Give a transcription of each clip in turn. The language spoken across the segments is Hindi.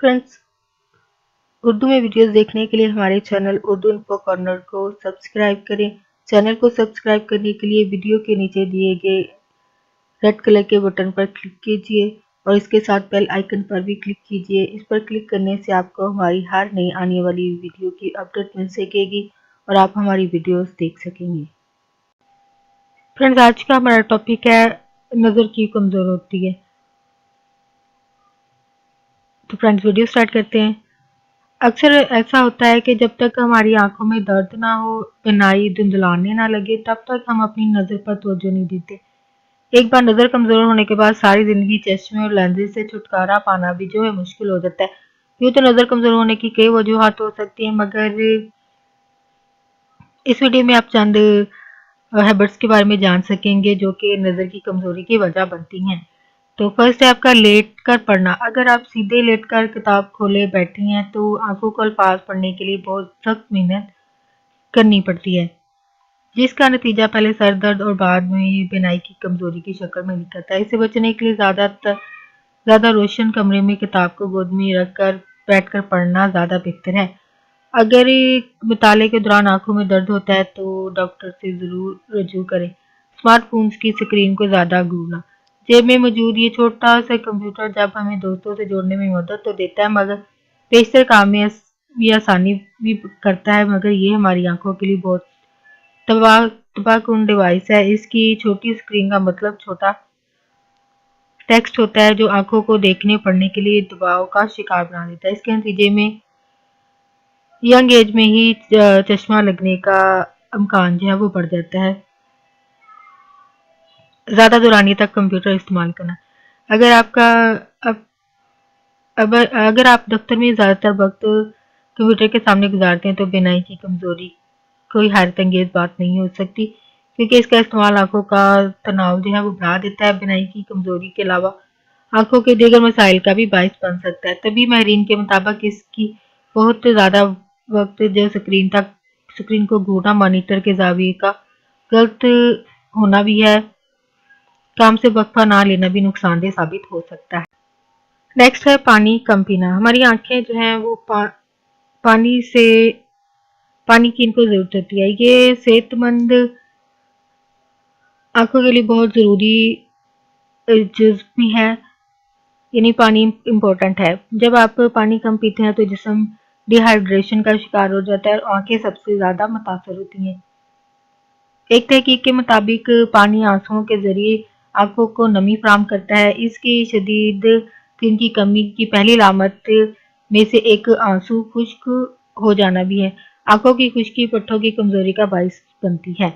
फ्रेंड्स, उर्दू में वीडियोस देखने के लिए हमारे चैनल उर्दू इन्फो कॉर्नर को सब्सक्राइब करें। चैनल को सब्सक्राइब करने के लिए वीडियो के नीचे दिए गए रेड कलर के बटन पर क्लिक कीजिए और इसके साथ बेल आइकन पर भी क्लिक कीजिए। इस पर क्लिक करने से आपको हमारी हर नई आने वाली वीडियो की अपडेट मिल सकेगी और आप हमारी वीडियोस देख सकेंगे। फ्रेंड्स, आज का हमारा टॉपिक है नज़र क्यों कमज़ोर होती है। तो फ्रेंड्स, वीडियो स्टार्ट करते हैं। अक्सर ऐसा होता है कि जब तक हमारी आंखों में दर्द ना हो, बिनाई धुंधलाने ना लगे, तब तक हम अपनी नज़र पर तवज्जो नहीं देते। एक बार नज़र कमज़ोर होने के बाद सारी ज़िंदगी चश्मे और लेंसेज से छुटकारा पाना भी जो है मुश्किल हो जाता है। यूँ तो नज़र कमज़ोर होने की कई वजूहात हो सकती हैं, मगर इस वीडियो में आप चंद हैबिट्स के बारे में जान सकेंगे जो कि नज़र की कमज़ोरी की वजह बनती हैं। तो फर्स्ट है आपका लेट कर पढ़ना। अगर आप सीधे लेट कर किताब खोले बैठे हैं तो आंखों को अल्फाज पढ़ने के लिए बहुत सख्त मेहनत करनी पड़ती है, जिसका नतीजा पहले सर दर्द और बाद में बिनाई की कमजोरी की शक्ल में निकलता है। इससे बचने के लिए ज़्यादा रोशन कमरे में किताब को गोद में रखकर बैठकर पढ़ना ज़्यादा बेहतर है। अगर मुताले के दौरान आंखों में दर्द होता है तो डॉक्टर से ज़रूर रजू करें। स्मार्टफोन्स की स्क्रीन को ज़्यादा घूरना। जेब में मौजूद ये छोटा सा कंप्यूटर जब हमें दोस्तों से जोड़ने में मदद तो देता है, मगर बेशतर काम में भी आसानी भी करता है, मगर ये हमारी आंखों के लिए बहुत तबाहकुन डिवाइस है। इसकी छोटी स्क्रीन का मतलब छोटा टेक्स्ट होता है जो आंखों को देखने पढ़ने के लिए दबाव का शिकार बना देता है। इसके नतीजे में यंग एज में ही चश्मा लगने का इम्कान जो है वो बढ़ जाता है। ज़्यादा दूरानी तक कंप्यूटर इस्तेमाल करना। अगर आपका अगर आप दफ्तर में ज़्यादातर वक्त कंप्यूटर के सामने गुजारते हैं तो बिनाई की कमजोरी कोई हैरत अंगेज बात नहीं हो सकती, क्योंकि इसका इस्तेमाल आंखों का तनाव जो है वो बढ़ा देता है। बिनाई की कमजोरी के अलावा आंखों के दीगर मसाइल का भी बायस बन सकता है। तभी माहिरीन के मुताबिक इसकी बहुत ज़्यादा वक्त जो स्क्रीन को घूरना मॉनिटर के जाविये का गलत होना भी है। काम से वक्फा ना लेना भी नुकसानदेह साबित हो सकता है। नेक्स्ट है पानी कम पीना। हमारी आंखें जो हैं वो पानी की इनको जरूरत होती है। ये सेहतमंद आंखों के लिए बहुत ज़रूरी जुज़ भी है, यानी पानी इम्पोर्टेंट है। जब आप पानी कम पीते हैं तो जिस्म डिहाइड्रेशन का शिकार हो जाता है और आंखें सबसे ज़्यादा मुतासर होती हैं। एक तहकीक के मुताबिक पानी आंसुओं के जरिए आंखों को नमी फराहम करता है। इसकी शदीद खून की कमी की पहली अलामत में से एक आंसू खुश्क हो जाना भी है। आंखों की खुश्की पट्टों की कमजोरी का बायस बनती है।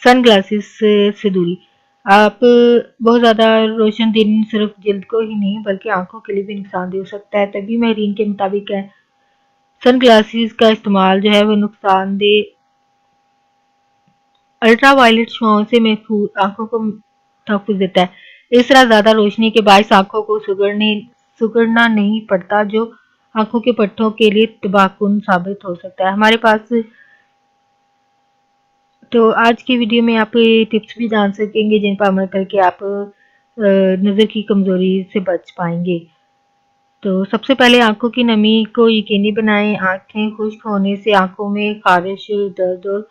सन ग्लासेस से दूरी। आप बहुत ज़्यादा रोशन दिन सिर्फ जिल्द को ही नहीं बल्कि आंखों के लिए भी नुकसानदेह हो सकता है। तभी माहिरीन के मुताबिक है सन ग्लासेस का इस्तेमाल जो है वो नुकसानदेह अल्ट्रावायलेट शुआओं से महफूज आंखों को तहफ़्फ़ुज़ देता है। इस तरह ज़्यादा रोशनी के बायस आंखों को सुगड़ना नहीं पड़ता, जो आंखों के पट्टों के लिए तबाहकुन साबित हो सकता है। हमारे पास तो आज की वीडियो में आप ये टिप्स भी जान सकेंगे जिन पर अमल करके आप नज़र की कमज़ोरी से बच पाएंगे। तो सबसे पहले आंखों की नमी को यकीनी बनाएं। आंखें खुश्क होने से आंखों में खारिश, दर्द और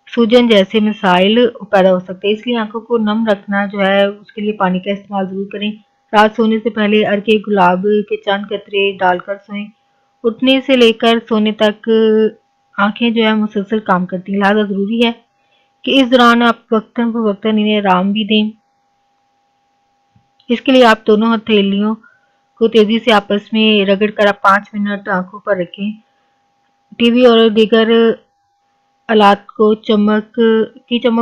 सूजन जैसे मसाइल पैदा हो सकते हैं, इसलिए आंखों को नम रखना जो है उसके लिए पानी का इस्तेमाल ज़रूर करें। रात सोने से पहले अर्के गुलाब के चंद कतरे डालकर सोएं। उठने से लेकर सोने तक आंखें जो है मुसलसल काम करती हैं, लिहाजा ज़रूरी है कि इस दौरान आप वक्तन फवक्तन इन्हें आराम भी दें। इसके लिए आप दोनों हथेलियों को तेजी से आपस में रगड़ कर आप 5 मिनट आंखों पर रखें। टीवी और दीगर आलात को चमक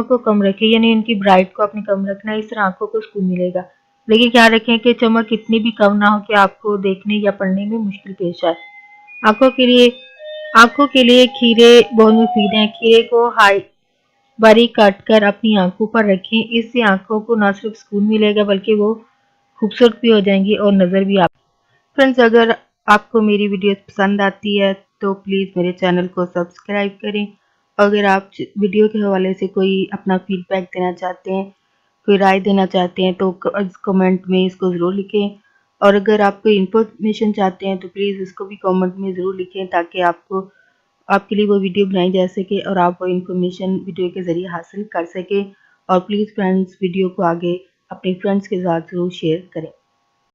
को कम रखें, यानी इनकी ब्राइट को अपने कम रखना है। इस तरह आंखों को सुकून मिलेगा। लेकिन ख्याल रखें कि चमक इतनी भी कम ना हो कि आपको देखने या पढ़ने में मुश्किल पेश आए। आंखों के लिए खीरे बहुत मुफीद हैं। खीरे को बारीक काट कर अपनी आंखों पर रखें। इससे आंखों को न सिर्फ सुकून मिलेगा बल्कि वो खूबसूरत भी हो जाएंगी और नज़र भी आप। फ्रेंड्स, अगर आपको मेरी वीडियोस पसंद आती है तो प्लीज़ मेरे चैनल को सब्सक्राइब करें। अगर आप वीडियो के हवाले से कोई अपना फीडबैक देना चाहते हैं, कोई राय देना चाहते हैं तो कमेंट में इसको ज़रूर लिखें और अगर आप कोई इन्फॉर्मेशन चाहते हैं तो प्लीज़ उसको भी कमेंट में ज़रूर लिखें, ताकि आपके लिए वो वीडियो बनाई जा सके और आप वो इन्फॉर्मेशन वीडियो के ज़रिए हासिल कर सकें। और प्लीज़ फ्रेंड्स, वीडियो को आगे अपने फ्रेंड्स के साथ ज़रूर शेयर करें।